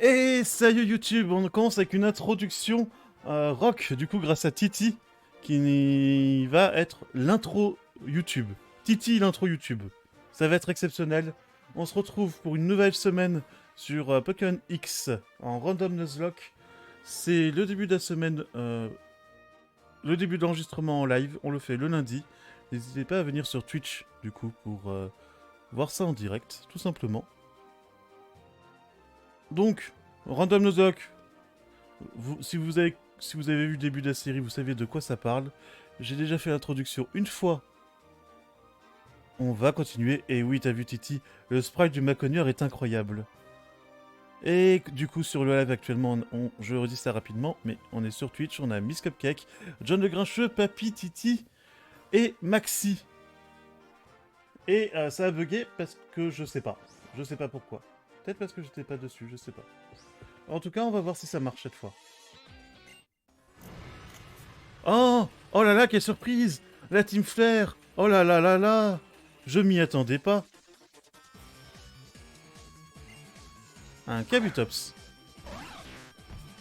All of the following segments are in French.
Et salut YouTube, on commence avec une introduction rock, du coup grâce à Titi, qui va être l'intro YouTube. Titi, l'intro YouTube. Ça va être exceptionnel. On se retrouve pour une nouvelle semaine sur Pokémon X en Random Nuzlocke. C'est le début de la semaine, le début de l'enregistrement en live, on le fait le lundi. N'hésitez pas à venir sur Twitch, du coup, pour voir ça en direct, tout simplement. Donc, Random Nuzlocke, si vous avez vu le début de la série, vous savez de quoi ça parle. J'ai déjà fait l'introduction une fois. On va continuer. Et oui, t'as vu Titi, le sprite du Maconier est incroyable. Et du coup, sur le live actuellement, je redis ça rapidement, mais on est sur Twitch, on a Miss Cupcake, John le Grincheux, Papy, Titi et Maxi. Et ça a bugué parce que je sais pas. Je sais pas pourquoi. Peut-être parce que j'étais pas dessus, je sais pas. En tout cas, on va voir si ça marche cette fois. Oh! Oh là là, quelle surprise! La Team Flair! Oh là là là là! Je m'y attendais pas. Un Kabutops.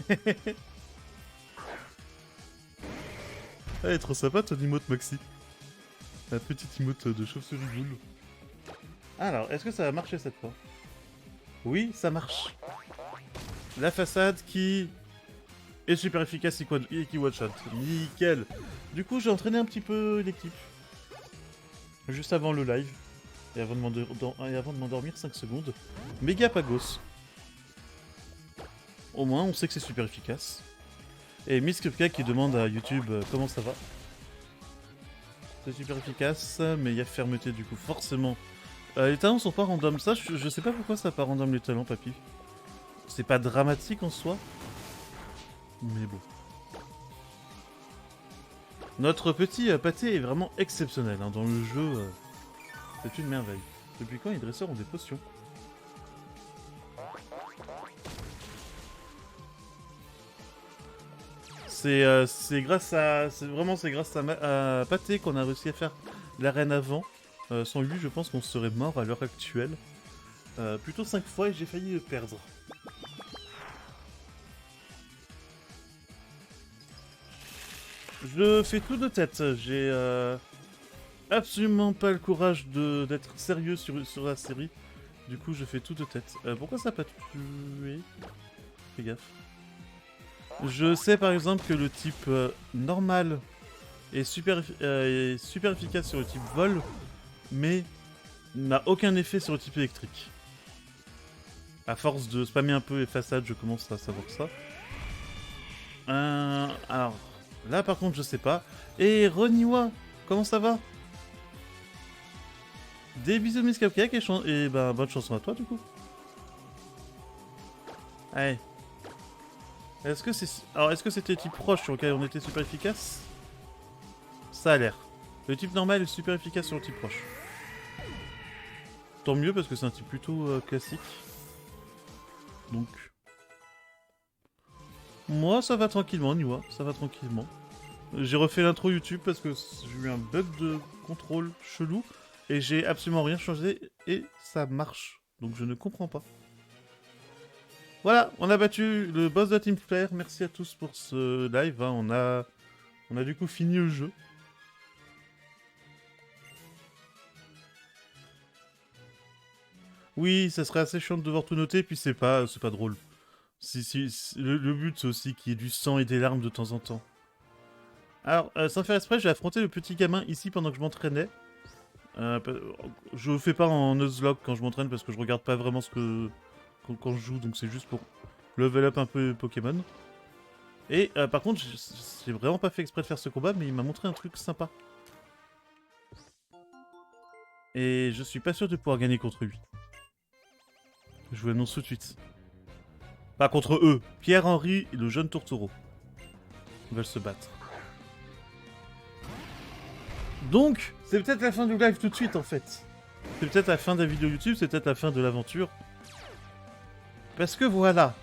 Elle est trop sympa ton emote Maxi. La petite emote de chauve-souris boule. Alors, est-ce que ça va marcher cette fois? Oui, ça marche. La façade qui est super efficace et qui one-shot. Nickel. Du coup, j'ai entraîné un petit peu l'équipe. Juste avant le live. Et avant de m'endormir 5 secondes. Méga Pagos. Au moins, on sait que c'est super efficace. Et Miss Cupcake qui demande à YouTube comment ça va. C'est super efficace, mais il y a fermeté du coup, forcément. Les talents sont pas random. Ça, je sais pas pourquoi ça pas random les talents, papy. C'est pas dramatique en soi. Mais bon. Notre petit pâté est vraiment exceptionnel. Hein. Dans le jeu, c'est une merveille. Depuis quand les dresseurs ont des potions? C'est grâce à... C'est grâce à Pâté qu'on a réussi à faire l'arène avant. Sans lui, je pense qu'on serait mort à l'heure actuelle. Plutôt 5 fois et j'ai failli le perdre. Je fais tout de tête. J'ai absolument pas le courage d'être sérieux sur la série. Du coup, je fais tout de tête. Pourquoi ça n'a pas tué? Fais gaffe. Je sais par exemple que le type normal est super efficace sur le type vol, mais n'a aucun effet sur le type électrique. À force de spammer un peu les façades, je commence à savoir ça. Alors, là par contre je sais pas. Et Roniwa, comment ça va? Des bisous de Miss Cupcake et ben, bonne chanson à toi du coup. Allez. Est-ce que c'était le type proche sur lequel on était super efficace? Ça a l'air. Le type normal est super efficace sur le type proche. Tant mieux parce que c'est un type plutôt classique. Donc... Moi ça va tranquillement, Niwa, ça va tranquillement. J'ai refait l'intro YouTube parce que j'ai eu un bug de contrôle chelou. Et j'ai absolument rien changé et ça marche. Donc je ne comprends pas. Voilà, on a battu le boss de la Team Flair. Merci à tous pour ce live. Hein. On a du coup fini le jeu. Oui, ça serait assez chiant de devoir tout noter, puis c'est pas drôle. Le but c'est aussi qu'il y ait du sang et des larmes de temps en temps. Alors, sans faire exprès, j'ai affronté le petit gamin ici pendant que je m'entraînais. Je fais pas en Nuzlocke quand je m'entraîne parce que je regarde pas vraiment quand je joue, donc c'est juste pour level up un peu Pokémon. Et par contre, j'ai vraiment pas fait exprès de faire ce combat, mais il m'a montré un truc sympa. Et je suis pas sûr de pouvoir gagner contre lui. Je vous l'annonce tout de suite. Pas contre eux, Pierre-Henri et le jeune Tourtereau veulent se battre. Donc, c'est peut-être la fin du live tout de suite en fait. C'est peut-être la fin de la vidéo YouTube, c'est peut-être la fin de l'aventure. Parce que voilà.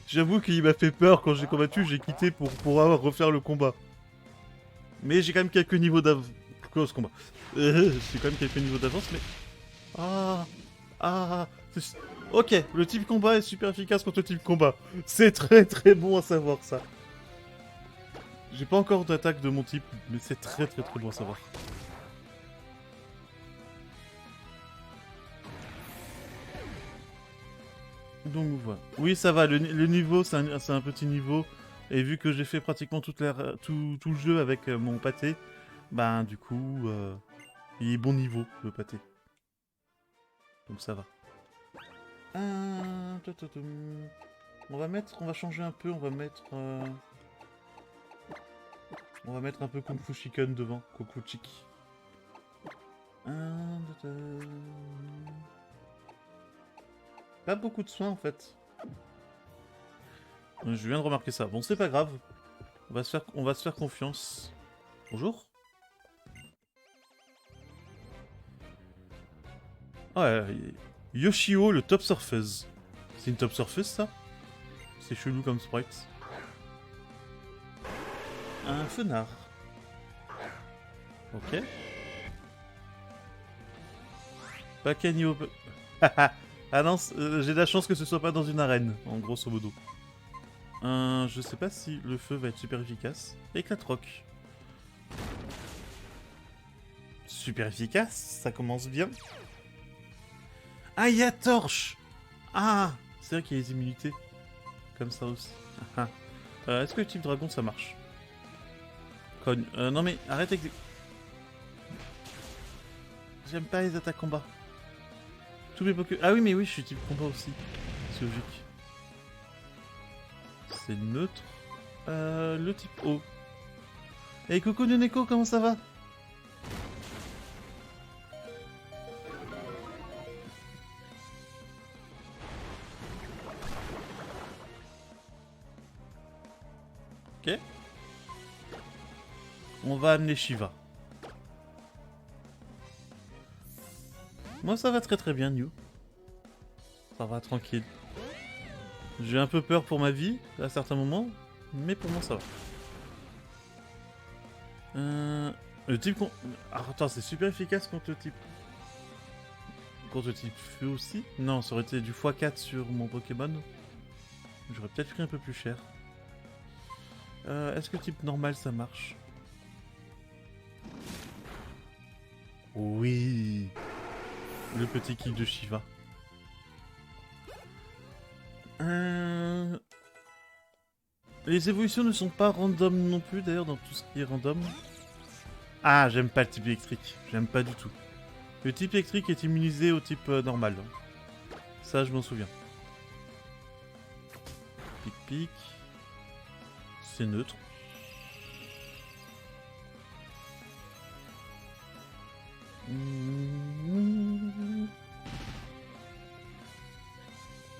J'avoue qu'il m'a fait peur quand j'ai combattu, j'ai quitté pour pouvoir refaire le combat. Mais j'ai quand même quelques niveaux d'avance. Quoi ce combat? J'ai quand même quelques niveaux d'avance, mais Ah. Ah. Ok, le type combat est super efficace contre le type combat. C'est très très bon à savoir ça. J'ai pas encore d'attaque de mon type, mais c'est très très très bon à savoir. Donc voilà. Oui, ça va, le niveau, c'est un petit niveau. Et vu que j'ai fait pratiquement tout le jeu avec mon pâté, ben du coup, il est bon niveau, le pâté. Donc ça va. On va changer un peu, on va mettre un peu Kung Fu Chicken devant, Kung Fu Chick. Pas beaucoup de soins en fait. Je viens de remarquer ça. Bon, c'est pas grave. On va se faire confiance. Bonjour. Ouais, Yoshio, le top surfeuse. C'est une top surfeuse ça? C'est chelou comme sprite. Un fenard. Ok. Pacanio. Ah non, j'ai de la chance que ce soit pas dans une arène, en grosso modo. Je sais pas si le feu va être super efficace. Éclate rock. Super efficace, ça commence bien. Ah, il y a torche. Ah, c'est vrai qu'il y a les immunités. Comme ça aussi. Est-ce que le type dragon ça marche? Cogne. Non mais arrête avec... J'aime pas les attaques combat. Tous mes Pokémon... Ah oui mais oui, je suis type combat aussi. C'est logique. C'est neutre. Le type O. Hey Coco Neko, comment ça va? Ok. On va amener Shiva. Moi ça va très très bien, New. Ça va tranquille. J'ai un peu peur pour ma vie à certains moments, mais pour moi ça va. Le type con... Ah, attends, c'est super efficace contre le type... Contre le type feu aussi? Non, ça aurait été du x4 sur mon Pokémon. J'aurais peut-être pris un peu plus cher. Est-ce que type normal ça marche? Oui. Le petit kick de Shiva. Les évolutions ne sont pas random non plus d'ailleurs dans tout ce qui est random. Ah, j'aime pas le type électrique. J'aime pas du tout. Le type électrique est immunisé au type normal. Ça, je m'en souviens. Pic pic. C'est neutre.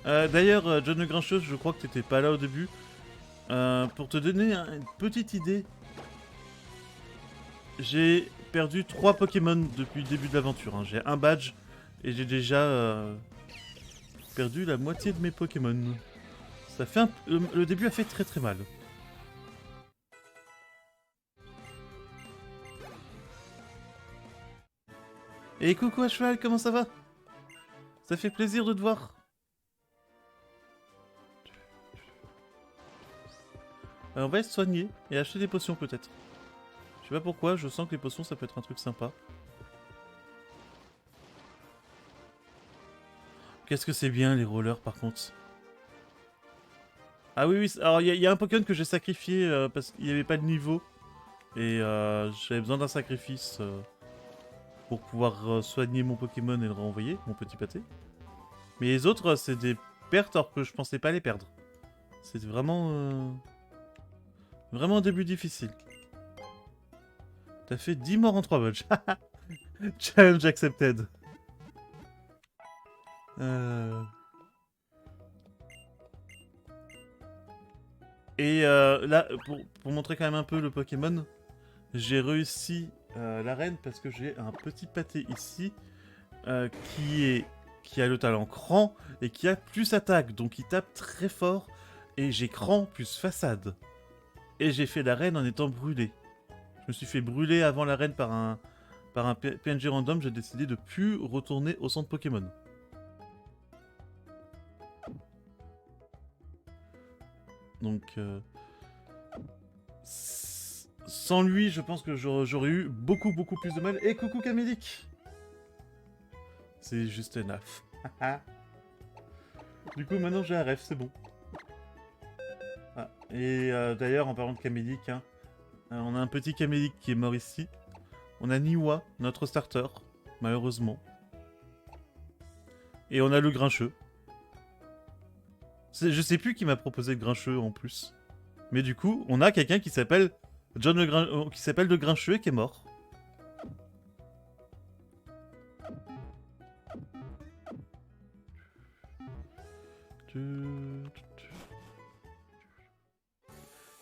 D'ailleurs, John le Grincheuse, je crois que t'étais pas là au début. Pour te donner une petite idée, j'ai perdu 3 Pokémon depuis le début de l'aventure. Hein. J'ai un badge et j'ai déjà perdu la moitié de mes Pokémon. Ça fait le début a fait très très mal. Et coucou à cheval, comment ça va? Ça fait plaisir de te voir. On va se soigner et acheter des potions peut-être. Je sais pas pourquoi, je sens que les potions ça peut être un truc sympa. Qu'est-ce que c'est bien les rollers par contre. Ah oui, oui, alors il y a un Pokémon que j'ai sacrifié parce qu'il n'y avait pas de niveau. Et j'avais besoin d'un sacrifice pour pouvoir soigner mon Pokémon et le renvoyer, mon petit pâté. Mais les autres, c'est des pertes alors que je pensais pas les perdre. C'est vraiment... Vraiment un début difficile. T'as fait 10 morts en 3 matchs. Challenge accepted. Et là, pour montrer quand même un peu le Pokémon, j'ai réussi l'arène parce que j'ai un petit pâté ici qui a le talent cran et qui a plus attaque. Donc il tape très fort. Et j'ai cran plus façade. Et j'ai fait l'arène en étant brûlé. Je me suis fait brûler avant l'arène par par un PNG random, j'ai décidé de plus retourner au centre Pokémon. Donc, sans lui, je pense que j'aurais eu beaucoup plus de mal. Et coucou Camélique. C'est juste enough. Du coup, maintenant j'ai un rêve, c'est bon. Ah, et d'ailleurs, en parlant de Camélique, hein, on a un petit Camélique qui est mort ici. On a Niwa, notre starter, malheureusement. Et on a le Grincheux. Je sais plus qui m'a proposé le Grincheux en plus. Mais du coup, on a quelqu'un qui s'appelle qui s'appelle le Grincheux et qui est mort.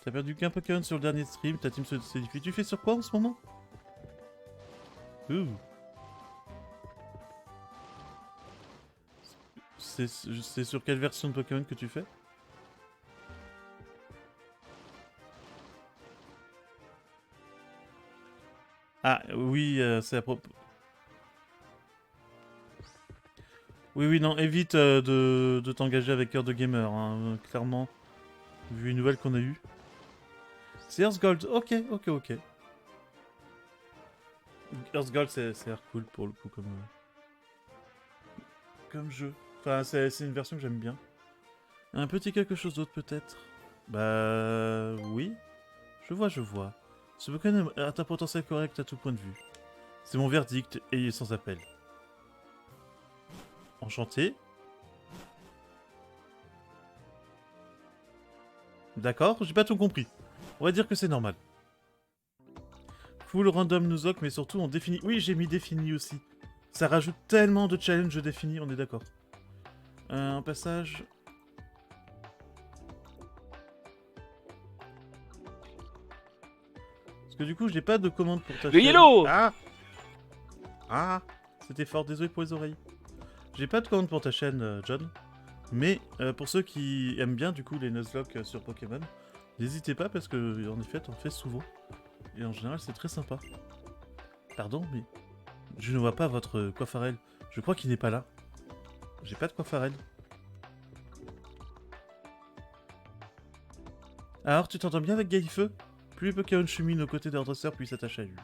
T'as perdu qu'un Pokémon sur le dernier stream, ta team se solidifie. Tu fais sur quoi en ce moment? C'est sur quelle version de Pokémon que tu fais? Ah oui, c'est à propos... Oui, non, évite de t'engager avec Cœur de Gamer, hein, clairement, vu une nouvelle qu'on a eue. C'est Earth Gold, ok. Earth Gold, c'est l'air cool pour le coup comme jeu. Enfin, c'est une version que j'aime bien. Un petit quelque chose d'autre peut-être? Bah... oui. Je vois. Ce Pokémon a un potentiel correct à tout point de vue. C'est mon verdict et il est sans appel. Enchanté. D'accord, j'ai pas tout compris. On va dire que c'est normal. Full random Nuzlocke, mais surtout on définit... Oui, j'ai mis défini aussi. Ça rajoute tellement de challenges définis, on est d'accord. Un passage... Parce que du coup, j'ai pas de commande pour ta Le chaîne. yellow. Ah c'était fort, désolé pour les oreilles. J'ai pas de commande pour ta chaîne, John. Mais pour ceux qui aiment bien du coup les Nuzlocke sur Pokémon, n'hésitez pas parce que en effet on fait souvent. Et en général c'est très sympa. Pardon, mais je ne vois pas votre Coiffarel. Je crois qu'il n'est pas là. J'ai pas de Coiffarel. Alors tu t'entends bien avec Gaillefeu? Plus les Pokémon cheminent aux côtés de leur dresseur, plus ils s'attachent à lui.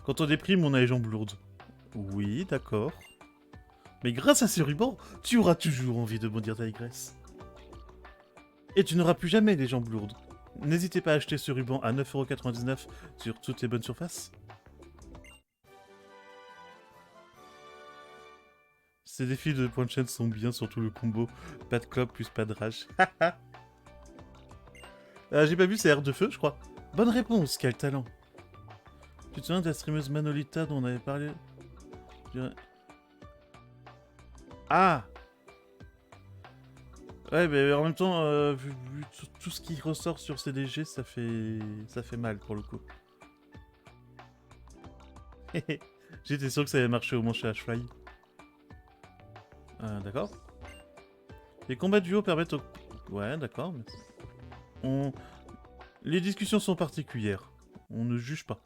Quand on déprime, on a les jambes lourdes. Oui, d'accord. Mais grâce à ce ruban, tu auras toujours envie de bondir ta igresse. Et tu n'auras plus jamais les jambes lourdes. N'hésitez pas à acheter ce ruban à 9,99€ sur toutes les bonnes surfaces. Ces défis de point de chaîne sont bien, surtout le combo pas de clope plus pas de rage. J'ai pas vu, c'est air de feu, je crois. Bonne réponse, quel talent. Tu te souviens de la streameuse Manolita dont on avait parlé? Ah! Ouais, mais en même temps, vu tout ce qui ressort sur CDG, ça fait mal pour le coup. J'étais sûr que ça allait marcher au moins chez Ashfly. D'accord. Les combats duo permettent au... Ouais, d'accord, mais... Les discussions sont particulières. On ne juge pas.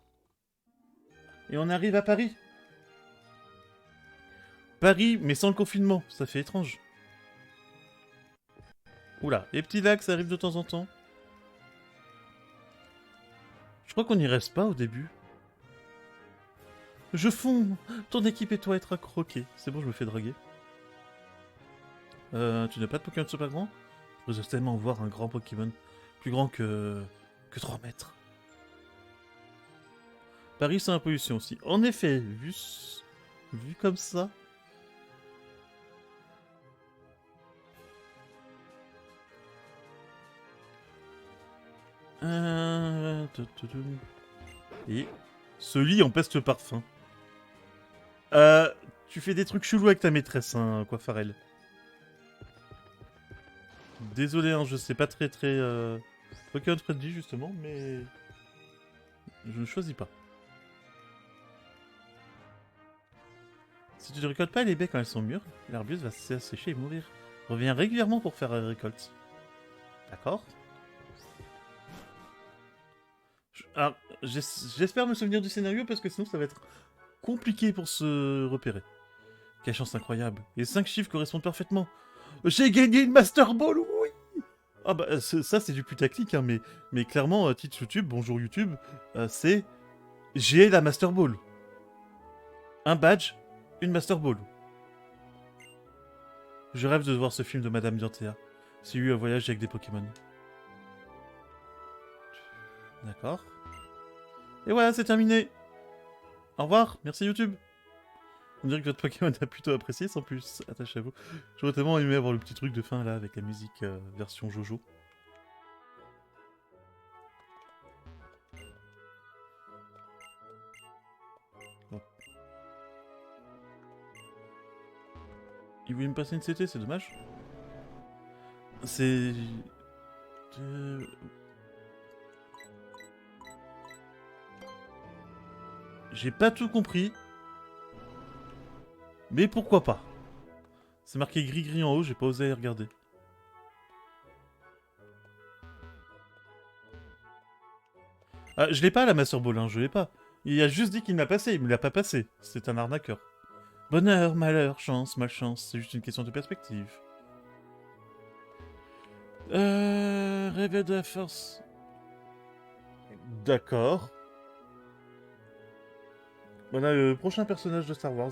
Et on arrive à Paris. Paris, mais sans le confinement. Ça fait étrange. Oula, les petits lacs, ça arrive de temps en temps. Je crois qu'on n'y reste pas au début. Je fonds. Ton équipe et toi être à croquer. C'est bon, je me fais draguer. Tu n'as pas de Pokémon super grand? Je voudrais tellement voir un grand Pokémon. Plus grand que 3 mètres. Paris sans la pollution aussi. En effet, vu comme ça... Et ce lit empeste le parfum. Tu fais des trucs chelous avec ta maîtresse, hein, Coiffarel. Désolé, hein, je sais pas très... Pokémon friendly, justement, mais... Je ne choisis pas. Si tu ne récoltes pas les baies quand elles sont mûres, l'herbiose va s'assécher et mourir. Reviens régulièrement pour faire la récolte. D'accord. Alors, j'espère me souvenir du scénario parce que sinon ça va être compliqué pour se repérer. Quelle chance incroyable. Les 5 chiffres correspondent parfaitement. J'ai gagné une Master Ball, oui. Ah bah ça c'est du putaclic, hein, mais clairement, titre YouTube, bonjour YouTube, c'est... J'ai la Master Ball. Un badge, une Master Ball. Je rêve de voir ce film de Madame Dianthea. C'est lui un voyage avec des Pokémon. D'accord. Et voilà, c'est terminé. Au revoir, merci YouTube. On dirait que votre Pokémon a plutôt apprécié, sans plus, attaché à vous. J'aurais tellement aimé avoir le petit truc de fin là, avec la musique version Jojo. Bon. Il voulait me passer une CT, c'est dommage. C'est... J'ai pas tout compris. Mais pourquoi pas? C'est marqué gris-gris en haut, j'ai pas osé aller regarder. Ah, je l'ai pas la Master Ball, hein, je l'ai pas. Il a juste dit qu'il m'a passé, il me l'a pas passé. C'est un arnaqueur. Bonheur, malheur, chance, malchance, c'est juste une question de perspective. Réveil de la force. D'accord. Voilà le prochain personnage de Star Wars.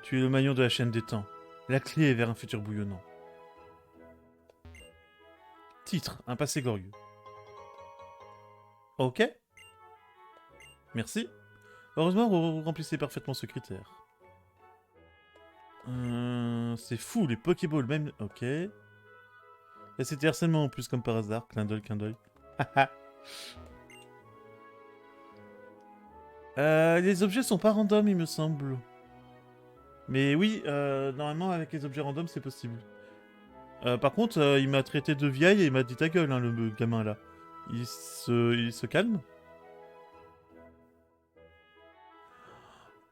Tu es le maillon de la chaîne des temps. La clé est vers un futur bouillonnant. Titre, un passé glorieux. Ok. Merci. Heureusement, vous remplissez parfaitement ce critère. C'est fou, les Pokéballs même... Ok. Et c'était harcèlement en plus, comme par hasard. Clin d'œil, clin d'œil. Les objets sont pas random, il me semble. Mais oui, normalement, avec les objets random, c'est possible. Par contre, il m'a traité de vieille et il m'a dit ta gueule, hein, le gamin là. Il se calme.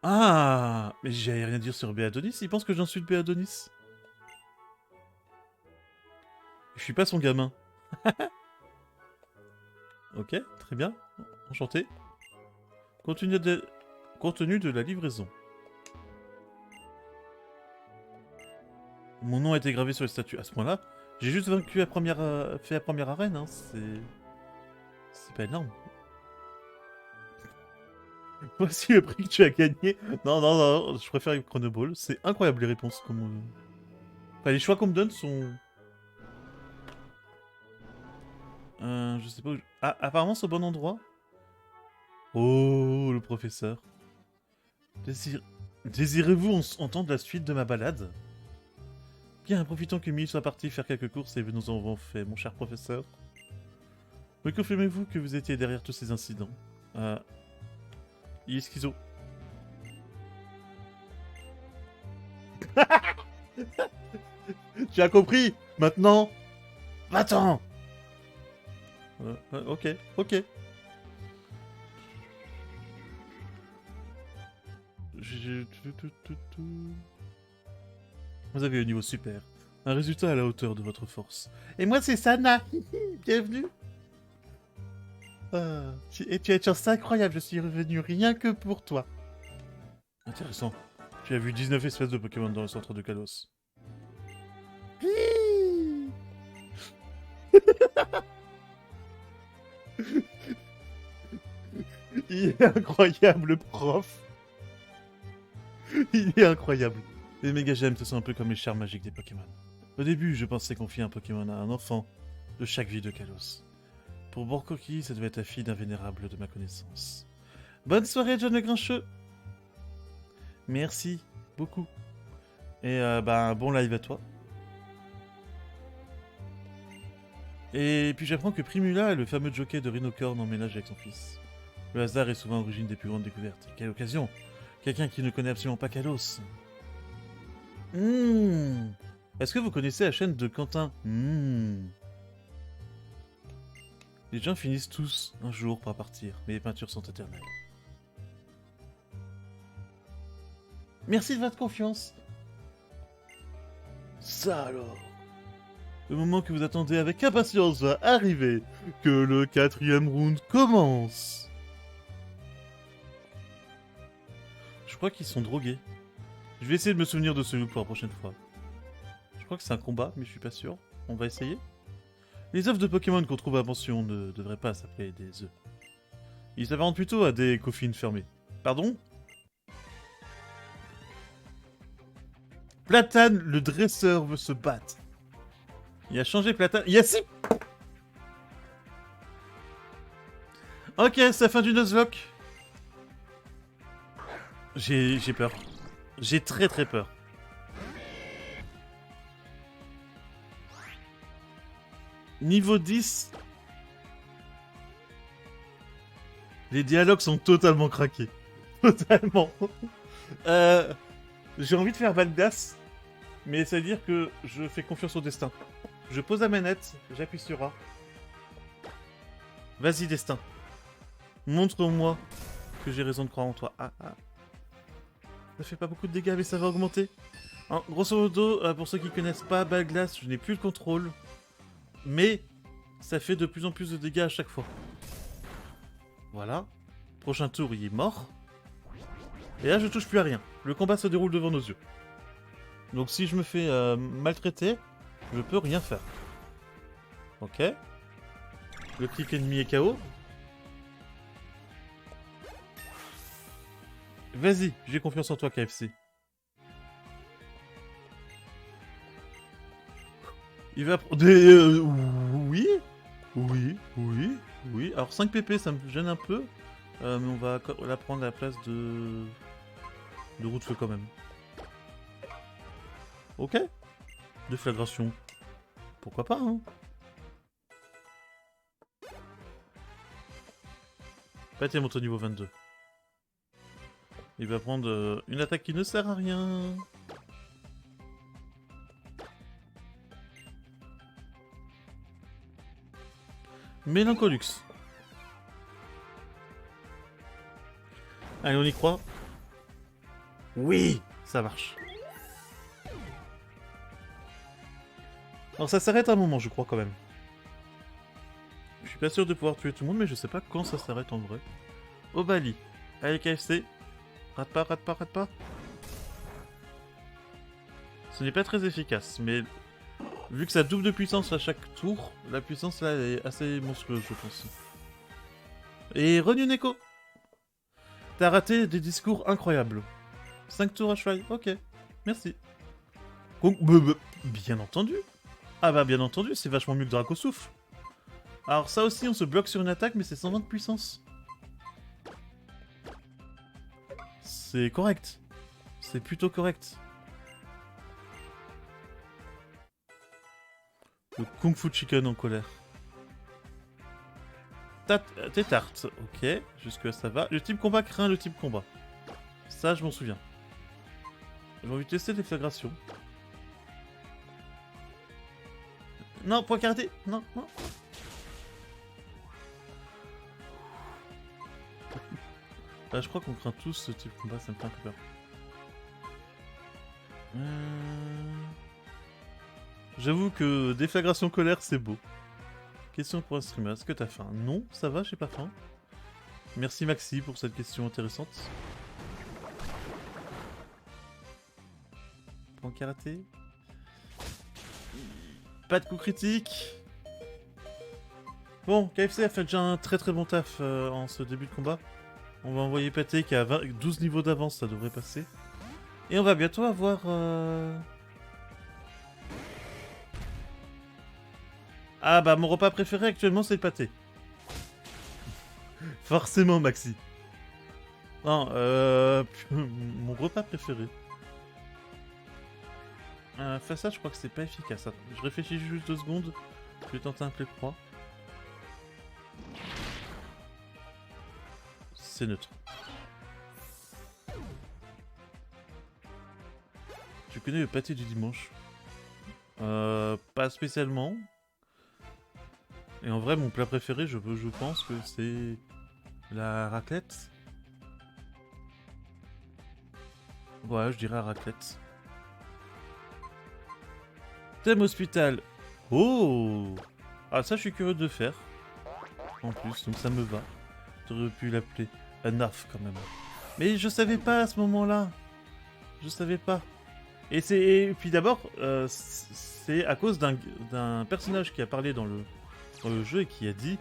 Ah, mais j'allais rien dire sur Béadonis, il pense que j'insulte Béadonis. Je suis pas son gamin. Ok, très bien. Enchanté. Contenu de la livraison. Mon nom a été gravé sur le statut à ce point-là. J'ai juste vaincu fait la première arène, hein. C'est pas énorme. Voici le prix que tu as gagné. Non, non, non, je préfère Chronoball. C'est incroyable les réponses. Enfin, les choix qu'on me donne sont... je sais pas où... Ah, apparemment c'est au bon endroit. Oh, le professeur. Désirez-vous entendre la suite de ma balade? Bien, profitons que Milly soit parti faire quelques courses et nous en avons fait, mon cher professeur. Me confirmez-vous que vous étiez derrière tous ces incidents? Il est schizo. Tu as compris? Maintenant, va-t'en! Ok, ok. Vous avez un niveau super. Un résultat à la hauteur de votre force. Et moi, c'est Sana. Bienvenue. Et tu as une chance incroyable. Je suis revenu rien que pour toi. Intéressant. Tu as vu 19 espèces de Pokémon dans le centre de Kalos. Il est incroyable, le prof. Il est incroyable. Les méga gemmes, ce sont un peu comme les chars magiques des Pokémon. Au début, je pensais confier un Pokémon à un enfant de chaque vie de Kalos. Pour Borkoki, ça devait être la fille d'un vénérable de ma connaissance. Bonne soirée, John le Grincheux. Merci beaucoup. Et bon live à toi. Et puis j'apprends que Primula est le fameux jockey de Rhinocorn en ménage avec son fils. Le hasard est souvent à l'origine des plus grandes découvertes. Quelle occasion! Quelqu'un qui ne connaît absolument pas Kalos. Est-ce que vous connaissez la chaîne de Quentin? Les gens finissent tous un jour par partir, mais les peintures sont éternelles. Merci de votre confiance. Ça alors. Le moment que vous attendez avec impatience va arriver. Que le 4e round commence. Je crois qu'ils sont drogués. Je vais essayer de me souvenir de ce look pour la prochaine fois. Je crois que c'est un combat, mais je suis pas sûr. On va essayer. Les œufs de Pokémon qu'on trouve à pension ne devraient pas s'appeler des œufs. Ils s'apparentent plutôt à des coffines fermées. Pardon? Platane, le dresseur, veut se battre. Il a changé Platane. Il y a 6... Ok, c'est la fin du Nuzlocke. J'ai peur. J'ai très peur. Niveau 10. Les dialogues sont totalement craqués. Totalement. J'ai envie de faire Valdas, mais ça veut dire que je fais confiance au destin. Je pose la manette, j'appuie sur A. Vas-y, destin. Montre-moi que j'ai raison de croire en toi. Ah. Ça fait pas beaucoup de dégâts, mais ça va augmenter. Alors, grosso modo, pour ceux qui connaissent pas Balglass, je n'ai plus le contrôle. Mais ça fait de plus en plus de dégâts à chaque fois. Voilà. Prochain tour, il est mort. Et là, je touche plus à rien. Le combat se déroule devant nos yeux. Donc si je me fais maltraiter, je peux rien faire. Ok. Le clic ennemi est KO. Vas-y, j'ai confiance en toi, KFC. Il va... Oui. Alors 5 PP, ça me gêne un peu. Mais on va la prendre à la place de roue de feu quand même. Ok. Déflagration. Pourquoi pas, hein. Pâté monte au niveau 22. Il va prendre une attaque qui ne sert à rien. Mélancolux. Allez, on y croit. Oui, ça marche. Alors ça s'arrête un moment, je crois quand même. Je suis pas sûr de pouvoir tuer tout le monde, mais je sais pas quand ça s'arrête en vrai. Obali. Allez, KFC. Rate pas. Ce n'est pas très efficace, mais vu que ça double de puissance à chaque tour, la puissance là est assez monstrueuse, je pense. Et Renew Neko. T'as raté des discours incroyables. 5 tours à cheval, ok. Merci. Bien entendu. Ah bah bien entendu, c'est vachement mieux que Dracosouffle. Alors ça aussi, on se bloque sur une attaque, mais c'est 120 de puissance. C'est correct. C'est plutôt correct. Le Kung Fu Chicken en colère. T'es tarte, ok. Jusque là ça va. Le type combat craint le type combat. Ça, je m'en souviens. J'ai envie de tester déflagration. Non, point karaté. Non. Là, je crois qu'on craint tous ce type de combat, ça me fait un peu peur. J'avoue que déflagration colère, c'est beau. Question pour un streamer, est-ce que t'as faim? Non, ça va, j'ai pas faim. Merci Maxi pour cette question intéressante. Point karaté. Pas de coup critique. Bon, KFC a fait déjà un très bon taf en ce début de combat. On va envoyer Pâté qui a 12 niveaux d'avance, ça devrait passer. Et on va bientôt avoir... Ah bah mon repas préféré actuellement c'est le pâté. Forcément Maxi. Non, mon repas préféré. Faire ça je crois que c'est pas efficace. Attends, je réfléchis juste 2 secondes. Je vais tenter un play croix. C'est neutre. Tu connais le pâté du dimanche? Pas spécialement. Et en vrai, mon plat préféré, je pense que c'est la raclette. Ouais, je dirais la raclette. Thème hospital. Oh! Ah, ça, je suis curieux de faire. En plus, donc ça me va. T'aurais pu l'appeler Enough quand même. Mais je savais pas à ce moment-là. Je savais pas. Et puis d'abord, c'est à cause d'un personnage qui a parlé dans le jeu et qui a dit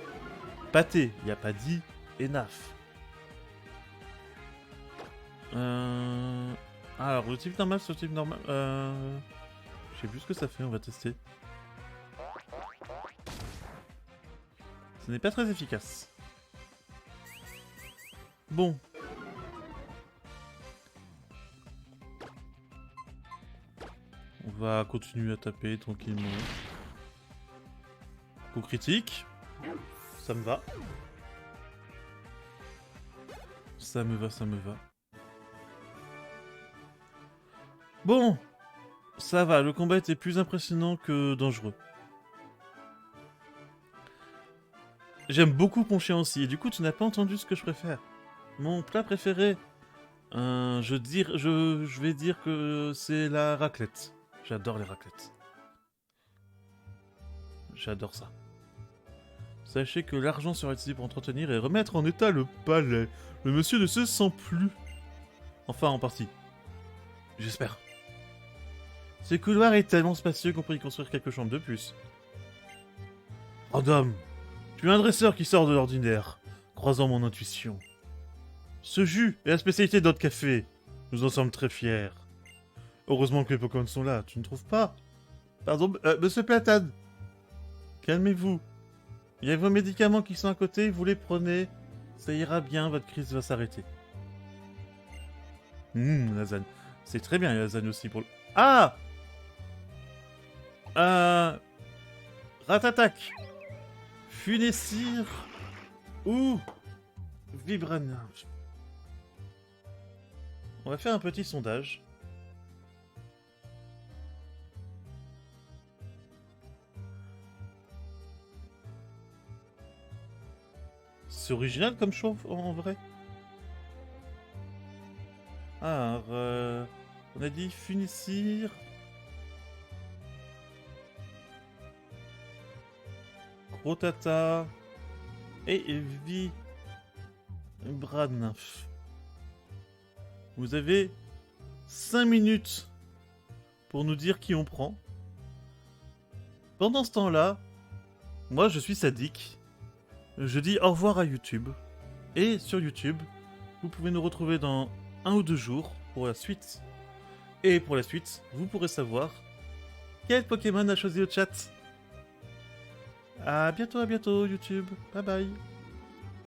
pâté. Il a pas dit enough. Alors, le type normal sur le type normal. Je sais plus ce que ça fait, on va tester. Ce n'est pas très efficace. Bon. On va continuer à taper tranquillement. Coup critique. Ça me va. Ça me va, ça me va. Bon. Ça va, le combat était plus impressionnant que dangereux. J'aime beaucoup mon chien aussi, et du coup tu n'as pas entendu ce que je préfère. Mon plat préféré, je vais dire que c'est la raclette. J'adore les raclettes. J'adore ça. Sachez que l'argent sera utilisé pour entretenir et remettre en état le palais. Le monsieur ne se sent plus. Enfin, en partie. J'espère. Ce couloir est tellement spacieux qu'on peut y construire quelques chambres de plus. Random, tu es un dresseur qui sort de l'ordinaire, croisant mon intuition. Ce jus est la spécialité de notre café. Nous en sommes très fiers. Heureusement que les Pokémon sont là, tu ne trouves pas? Pardon, monsieur Platane. Calmez-vous. Il y a vos médicaments qui sont à côté, vous les prenez. Ça ira bien, votre crise va s'arrêter. Lasagne. C'est très bien, la lasagne aussi pour le... Ah Ratatac. Funessir ou Vibranium. On va faire un petit sondage. C'est original comme choix en vrai. Alors, on a dit Funessir. Rotata et Vibranaf. Vous avez 5 minutes pour nous dire qui on prend. Pendant ce temps-là, moi je suis sadique. Je dis au revoir à YouTube. Et sur YouTube, vous pouvez nous retrouver dans 1 ou 2 jours pour la suite. Et pour la suite, vous pourrez savoir quel Pokémon a choisi le chat. À bientôt YouTube. Bye bye.